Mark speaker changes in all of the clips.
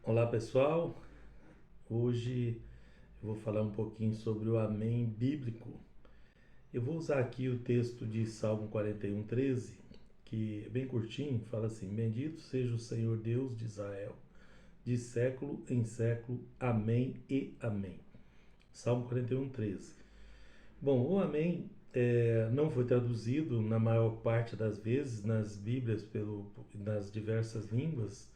Speaker 1: Olá pessoal, hoje eu vou falar um pouquinho sobre o Amém bíblico. Eu vou usar aqui o texto de Salmo 41:13, que é bem curtinho, fala assim: Bendito seja o Senhor Deus de Israel, de século em século, Amém e Amém. Salmo 41:13. Bom, o Amém não foi traduzido na maior parte das vezes nas Bíblias nas diversas línguas.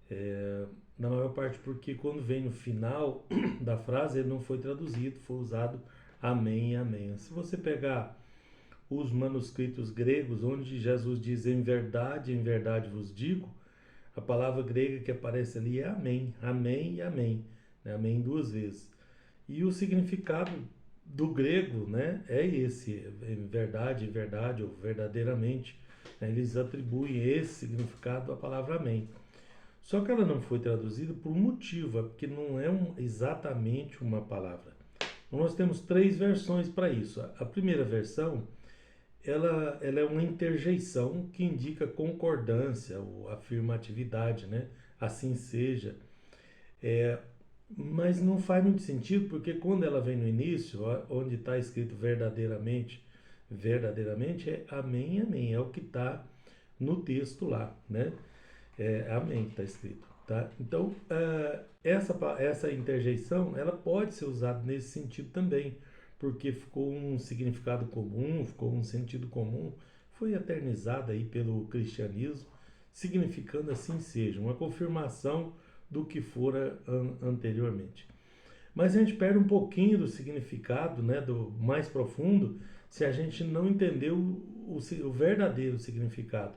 Speaker 1: É, Na maior parte porque quando vem no final da frase ele não foi traduzido, foi usado amém e amém. Se você pegar os manuscritos gregos, onde Jesus diz em verdade vos digo, a palavra grega que aparece ali é amém, amém e amém, né? Amém duas vezes. E o significado do grego, né, é esse, em verdade ou verdadeiramente, né? Eles atribuem esse significado à palavra amém. Só que ela não foi traduzida por um motivo, é porque não é exatamente uma palavra. Então, nós temos três versões para isso. A primeira versão, ela é uma interjeição que indica concordância ou afirmatividade, né? Assim seja. É, mas não faz muito sentido, porque quando ela vem no início, onde está escrito verdadeiramente, verdadeiramente é amém, amém, é o que está no texto lá, né? Amém, está escrito. Tá? Então, essa interjeição ela pode ser usada nesse sentido também, porque ficou um significado comum, ficou um sentido comum, foi eternizada aí pelo cristianismo, significando assim seja, uma confirmação do que fora anteriormente. Mas a gente perde um pouquinho do significado, né, do mais profundo, se a gente não entender o verdadeiro significado.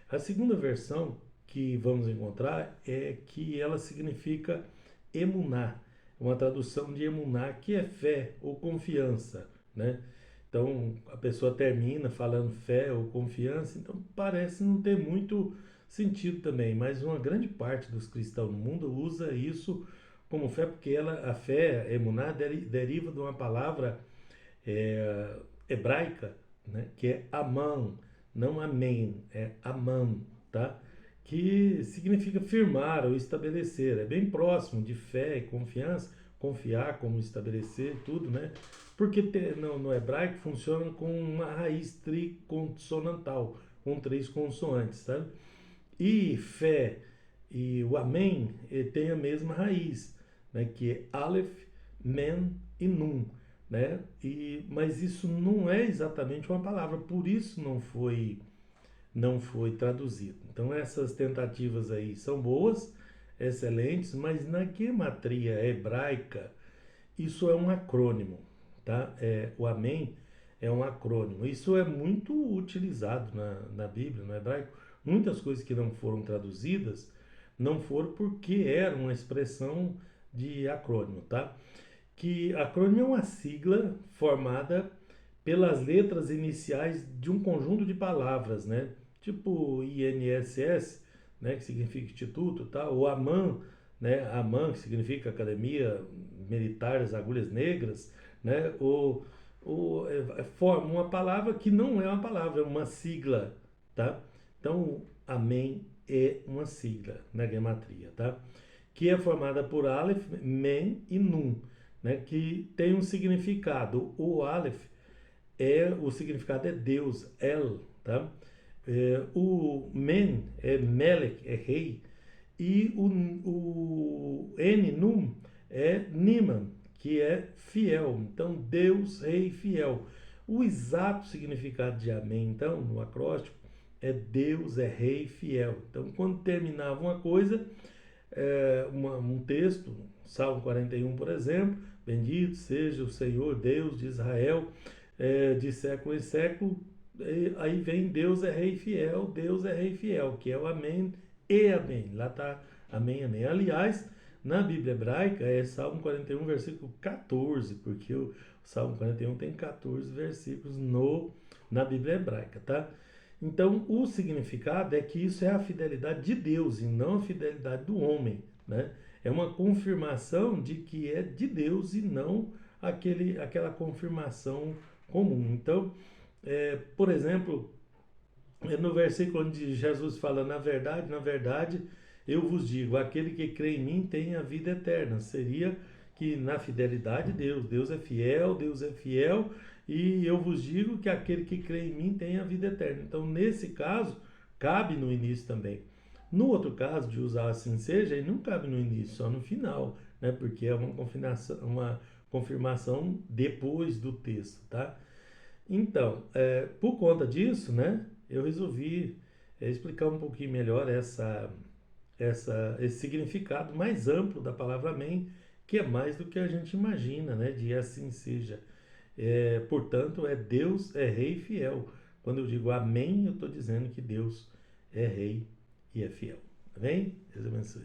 Speaker 1: A segunda versão que vamos encontrar é que ela significa emuná, uma tradução de emuná que é fé ou confiança, né? Então a pessoa termina falando fé ou confiança, então parece não ter muito sentido também, mas uma grande parte dos cristãos no mundo usa isso como fé porque a fé, emuná, deriva de uma palavra é, hebraica, né, que é amã, não amém, é amã, tá? Que significa firmar ou estabelecer. É bem próximo de fé e confiança, confiar como estabelecer, tudo, né? Porque no hebraico funciona com uma raiz triconsonantal, com três consoantes, sabe? E fé e o amém tem a mesma raiz, né, que é Aleph, Men e Nun. Né? Mas isso não é exatamente uma palavra, por isso não foi traduzido. Então essas tentativas aí são boas, excelentes, mas na gematria hebraica isso é um acrônimo, tá? O amém é um acrônimo. Isso é muito utilizado na Bíblia, no hebraico. Muitas coisas que não foram traduzidas não foram porque era uma expressão de acrônimo, tá? Que acrônimo é uma sigla formada pelas letras iniciais de um conjunto de palavras, né? Tipo INSS, né, que significa instituto, tá? Ou AMAN, né? AMAN, que significa Academia Militar das Agulhas Negras, né? Forma uma palavra que não é uma palavra, é uma sigla, tá? Então, Amém é uma sigla na gematria, tá? Que é formada por Aleph, Men e Nun, né? Que tem um significado. O Aleph o significado é Deus, El, tá? O Men é Melech, é rei, e o N, Num, é Niman, que é fiel. Então, Deus, rei, fiel. O exato significado de Amém, então, no acróstico, é Deus é rei, fiel. Então, quando terminava uma coisa, um texto, Salmo 41, por exemplo, bendito seja o Senhor Deus de Israel, de século em século, aí vem Deus é rei fiel, que é o amém e amém. Lá está amém, amém. Aliás, na Bíblia hebraica é Salmo 41, versículo 14, porque o Salmo 41 tem 14 versículos na Bíblia hebraica, tá? Então, o significado é que isso é a fidelidade de Deus e não a fidelidade do homem, né? É uma confirmação de que é de Deus e não aquela confirmação comum. Então, por exemplo, no versículo onde Jesus fala, na verdade, eu vos digo, aquele que crê em mim tem a vida eterna. Seria que na fidelidade de Deus é fiel, e eu vos digo que aquele que crê em mim tem a vida eterna. Então, nesse caso, cabe no início também. No outro caso, de usar assim seja, ele não cabe no início, só no final, né? Porque é uma confirmação depois do texto, tá? Então, por conta disso, né, eu resolvi explicar um pouquinho melhor esse significado mais amplo da palavra amém, que é mais do que a gente imagina, né, de assim seja. Portanto, Deus é rei fiel. Quando eu digo amém, eu estou dizendo que Deus é rei e é fiel. Amém? Deus abençoe.